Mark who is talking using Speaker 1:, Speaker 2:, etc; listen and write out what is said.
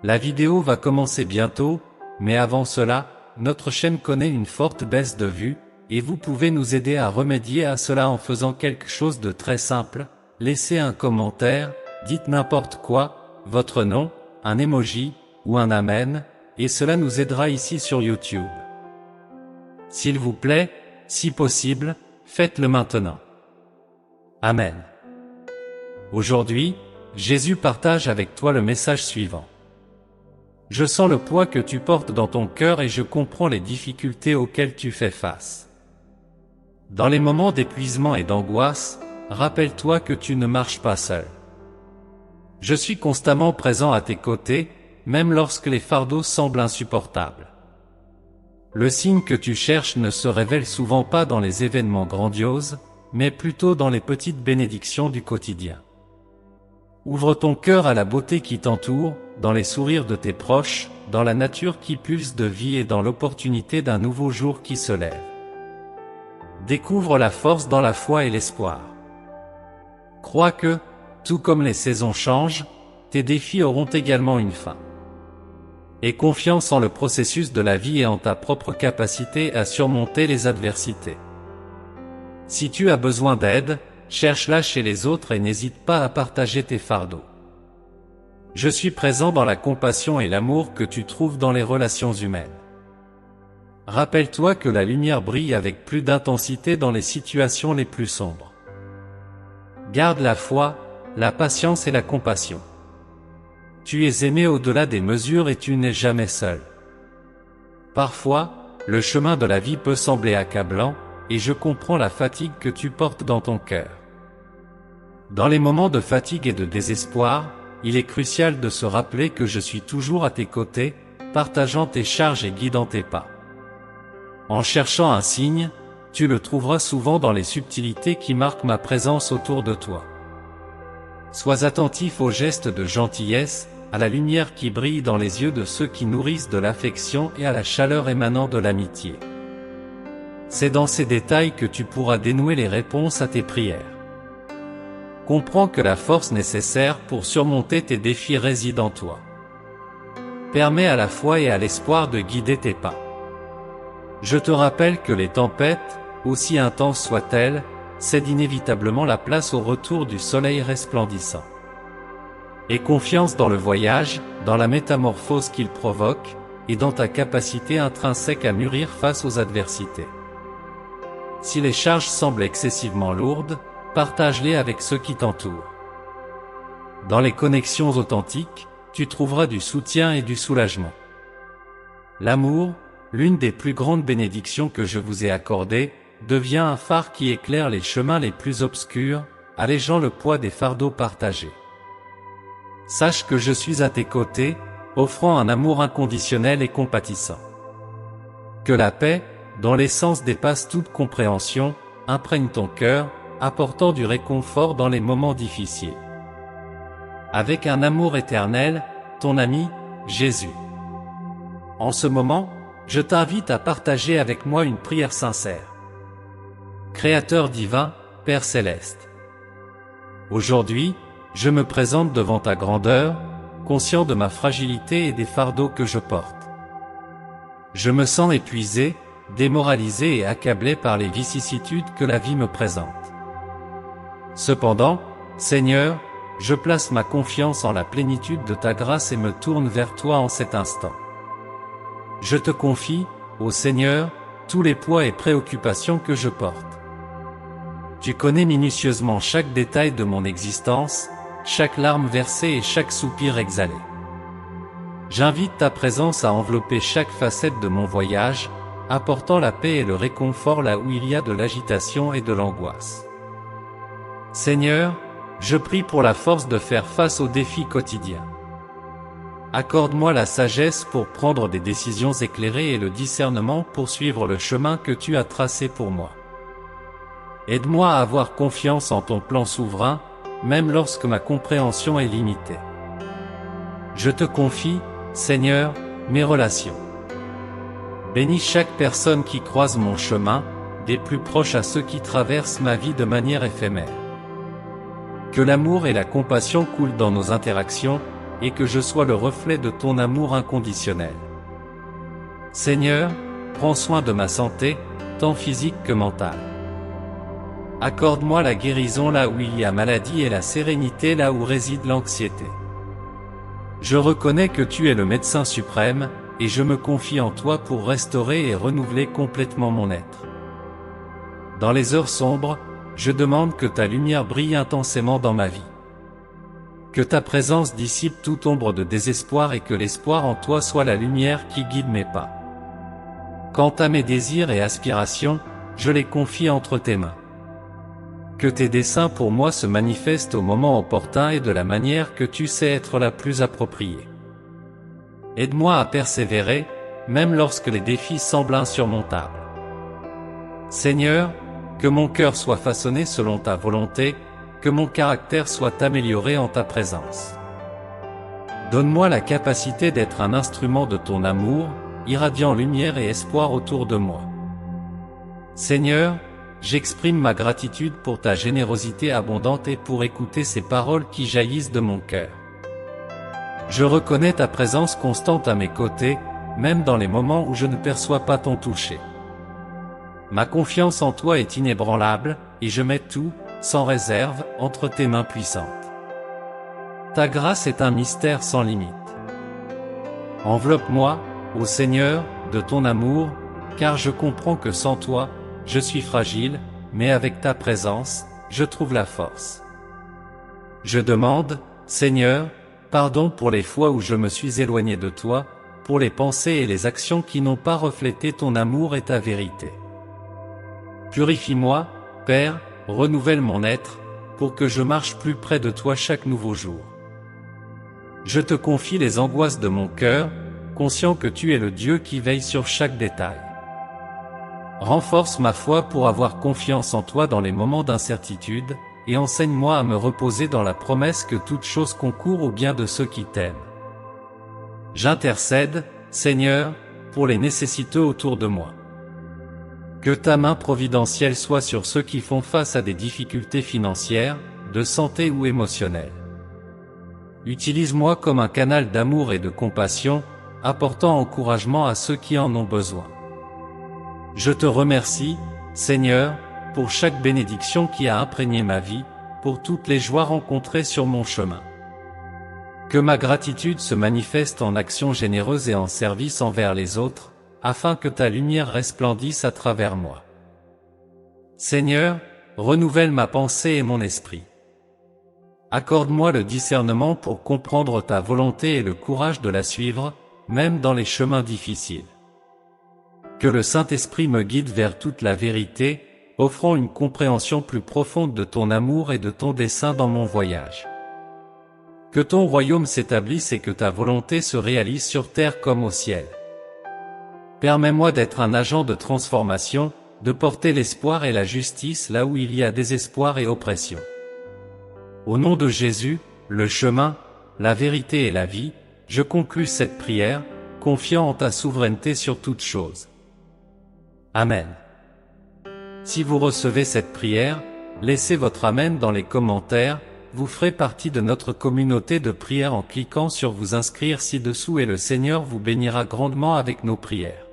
Speaker 1: La vidéo va commencer bientôt, mais avant cela, notre chaîne connaît une forte baisse de vues, et vous pouvez nous aider à remédier à cela en faisant quelque chose de très simple. Laissez un commentaire, dites n'importe quoi, votre nom, un emoji, ou un amen, et cela nous aidera ici sur YouTube. S'il vous plaît, si possible, faites-le maintenant. Amen. Aujourd'hui, Jésus partage avec toi le message suivant. Je sens le poids que tu portes dans ton cœur et je comprends les difficultés auxquelles tu fais face. Dans les moments d'épuisement et d'angoisse, rappelle-toi que tu ne marches pas seul. Je suis constamment présent à tes côtés, même lorsque les fardeaux semblent insupportables. Le signe que tu cherches ne se révèle souvent pas dans les événements grandioses, mais plutôt dans les petites bénédictions du quotidien. Ouvre ton cœur à la beauté qui t'entoure, dans les sourires de tes proches, dans la nature qui pulse de vie et dans l'opportunité d'un nouveau jour qui se lève. Découvre la force dans la foi et l'espoir. Crois que, tout comme les saisons changent, tes défis auront également une fin. Aie confiance en le processus de la vie et en ta propre capacité à surmonter les adversités. Si tu as besoin d'aide, cherche-la chez les autres et n'hésite pas à partager tes fardeaux. Je suis présent dans la compassion et l'amour que tu trouves dans les relations humaines. Rappelle-toi que la lumière brille avec plus d'intensité dans les situations les plus sombres. Garde la foi, la patience et la compassion. Tu es aimé au-delà des mesures et tu n'es jamais seul. Parfois, le chemin de la vie peut sembler accablant, et je comprends la fatigue que tu portes dans ton cœur. Dans les moments de fatigue et de désespoir, il est crucial de se rappeler que je suis toujours à tes côtés, partageant tes charges et guidant tes pas. En cherchant un signe, tu le trouveras souvent dans les subtilités qui marquent ma présence autour de toi. Sois attentif aux gestes de gentillesse, à la lumière qui brille dans les yeux de ceux qui nourrissent de l'affection et à la chaleur émanant de l'amitié. C'est dans ces détails que tu pourras dénouer les réponses à tes prières. Comprends que la force nécessaire pour surmonter tes défis réside en toi. Permets à la foi et à l'espoir de guider tes pas. Je te rappelle que les tempêtes, aussi intenses soient-elles, cèdent inévitablement la place au retour du soleil resplendissant. Aie confiance dans le voyage, dans la métamorphose qu'il provoque, et dans ta capacité intrinsèque à mûrir face aux adversités. Si les charges semblent excessivement lourdes, partage-les avec ceux qui t'entourent. Dans les connexions authentiques, tu trouveras du soutien et du soulagement. L'amour, l'une des plus grandes bénédictions que je vous ai accordées, devient un phare qui éclaire les chemins les plus obscurs, allégeant le poids des fardeaux partagés. Sache que je suis à tes côtés, offrant un amour inconditionnel et compatissant. Que la paix, dont l'essence dépasse toute compréhension, imprègne ton cœur, apportant du réconfort dans les moments difficiles. Avec un amour éternel, ton ami, Jésus. En ce moment, je t'invite à partager avec moi une prière sincère. Créateur divin, Père céleste. Aujourd'hui, je me présente devant ta grandeur, conscient de ma fragilité et des fardeaux que je porte. Je me sens épuisé, démoralisé et accablé par les vicissitudes que la vie me présente. Cependant, Seigneur, je place ma confiance en la plénitude de ta grâce et me tourne vers toi en cet instant. Je te confie, ô Seigneur, tous les poids et préoccupations que je porte. Tu connais minutieusement chaque détail de mon existence, chaque larme versée et chaque soupir exhalé. J'invite ta présence à envelopper chaque facette de mon voyage, apportant la paix et le réconfort là où il y a de l'agitation et de l'angoisse. Seigneur, je prie pour la force de faire face aux défis quotidiens. Accorde-moi la sagesse pour prendre des décisions éclairées et le discernement pour suivre le chemin que tu as tracé pour moi. Aide-moi à avoir confiance en ton plan souverain, même lorsque ma compréhension est limitée. Je te confie, Seigneur, mes relations. Bénis chaque personne qui croise mon chemin, des plus proches à ceux qui traversent ma vie de manière éphémère. Que l'amour et la compassion coulent dans nos interactions, et que je sois le reflet de ton amour inconditionnel. Seigneur, prends soin de ma santé, tant physique que mentale. Accorde-moi la guérison là où il y a maladie et la sérénité là où réside l'anxiété. Je reconnais que tu es le médecin suprême, et je me confie en toi pour restaurer et renouveler complètement mon être. Dans les heures sombres, je demande que ta lumière brille intensément dans ma vie. Que ta présence dissipe toute ombre de désespoir et que l'espoir en toi soit la lumière qui guide mes pas. Quant à mes désirs et aspirations, je les confie entre tes mains. Que tes desseins pour moi se manifestent au moment opportun et de la manière que tu sais être la plus appropriée. Aide-moi à persévérer, même lorsque les défis semblent insurmontables. Seigneur, que mon cœur soit façonné selon ta volonté, que mon caractère soit amélioré en ta présence. Donne-moi la capacité d'être un instrument de ton amour, irradiant lumière et espoir autour de moi. Seigneur, j'exprime ma gratitude pour ta générosité abondante et pour écouter ces paroles qui jaillissent de mon cœur. Je reconnais ta présence constante à mes côtés, même dans les moments où je ne perçois pas ton toucher. Ma confiance en toi est inébranlable, et je mets tout, sans réserve, entre tes mains puissantes. Ta grâce est un mystère sans limite. Enveloppe-moi, ô Seigneur, de ton amour, car je comprends que sans toi, je suis fragile, mais avec ta présence, je trouve la force. Je demande, Seigneur, pardon pour les fois où je me suis éloigné de toi, pour les pensées et les actions qui n'ont pas reflété ton amour et ta vérité. Purifie-moi, Père, renouvelle mon être, pour que je marche plus près de toi chaque nouveau jour. Je te confie les angoisses de mon cœur, conscient que tu es le Dieu qui veille sur chaque détail. Renforce ma foi pour avoir confiance en toi dans les moments d'incertitude, et enseigne-moi à me reposer dans la promesse que toute chose concourt au bien de ceux qui t'aiment. J'intercède, Seigneur, pour les nécessiteux autour de moi. Que ta main providentielle soit sur ceux qui font face à des difficultés financières, de santé ou émotionnelles. Utilise-moi comme un canal d'amour et de compassion, apportant encouragement à ceux qui en ont besoin. Je te remercie, Seigneur, pour chaque bénédiction qui a imprégné ma vie, pour toutes les joies rencontrées sur mon chemin. Que ma gratitude se manifeste en actions généreuses et en service envers les autres, afin que ta lumière resplendisse à travers moi. Seigneur, renouvelle ma pensée et mon esprit. Accorde-moi le discernement pour comprendre ta volonté et le courage de la suivre, même dans les chemins difficiles. Que le Saint-Esprit me guide vers toute la vérité, offrant une compréhension plus profonde de ton amour et de ton dessein dans mon voyage. Que ton royaume s'établisse et que ta volonté se réalise sur terre comme au ciel. Permets-moi d'être un agent de transformation, de porter l'espoir et la justice là où il y a désespoir et oppression. Au nom de Jésus, le chemin, la vérité et la vie, je conclus cette prière, confiant en ta souveraineté sur toutes choses. Amen. Si vous recevez cette prière, laissez votre Amen dans les commentaires, vous ferez partie de notre communauté de prière en cliquant sur vous inscrire ci-dessous et le Seigneur vous bénira grandement avec nos prières.